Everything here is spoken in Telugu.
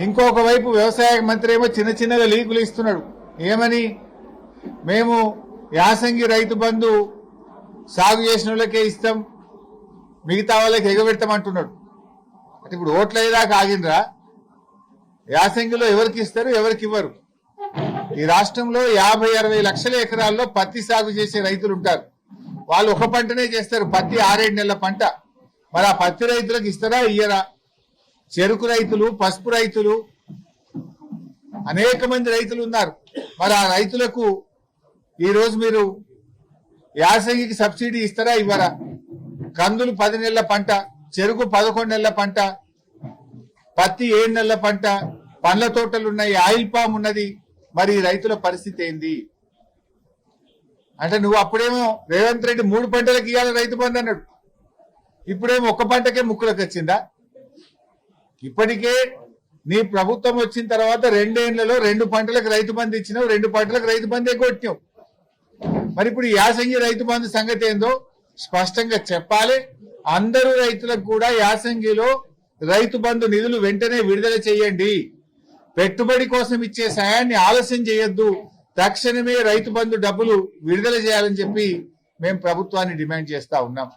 ఇంకొక వైపు వ్యవసాయ మంత్రి ఏమో చిన్న చిన్నగా లీకులు ఇస్తున్నాడు. ఏమని? మేము యాసంగి రైతు బంధు సాగు చేసిన వాళ్ళకే ఇస్తాం, మిగతా వాళ్ళకి ఎగబెడతామంటున్నాడు. అంటే ఇప్పుడు ఓట్ల అయ్యేదాకా ఆగిండ్రా? యాసంగిలో ఎవరికి ఇస్తారు, ఎవరికి ఇవ్వరు? ఈ రాష్ట్రంలో 50-60 లక్షల ఎకరాల్లో పత్తి సాగు చేసే రైతులు ఉంటారు. వాళ్ళు ఒక పంటనే చేస్తారు, పత్తి 6-7 నెలల పంట. మరి ఆ పత్తి రైతులకు ఇస్తారా, ఇయ్యరా? చెరుకు రైతులు, పసుపు రైతులు, అనేక మంది రైతులు ఉన్నారు. మరి ఆ రైతులకు ఈరోజు మీరు యాసంగికి సబ్సిడీ ఇస్తారా, ఇవ్వరా? కందులు 10 నెలల పంట, చెరుకు 11 నెలల పంట, పత్తి 7 నెలల పంట, పండ్ల తోటలు ఉన్నాయి, ఆయిల్ పామ్ ఉన్నది. మరి రైతుల పరిస్థితి ఏంది? అంటే నువ్వు అప్పుడేమో రేవంత్ రెడ్డి 3 పంటలకు ఇవ్వాలి రైతు బంధు అన్నాడు, ఇప్పుడేమో ఒక్క పంటకే ముక్కులకు వచ్చిందా? ఇప్పటికే నీ ప్రభుత్వం వచ్చిన తర్వాత 2 ఏళ్లలో 2 పంటలకు రైతు బంధు ఇచ్చినావు, 2 పంటలకు రైతు బంధు ఎగ్గొట్టినావు. మరి ఇప్పుడు యాసంగి రైతు బంధు సంగతి ఏందో స్పష్టంగా చెప్పాలి. అందరూ రైతులకు కూడా యాసంగిలో రైతు బంధు నిధులు వెంటనే విడుదల చేయండి. పెట్టుబడి కోసం ఇచ్చే సాయాన్ని ఆలస్యం చేయొద్దు. తక్షణమే రైతు బంధు డబ్బులు విడుదల చేయాలని చెప్పి మేము ప్రభుత్వాన్ని డిమాండ్ చేస్తా ఉన్నాం.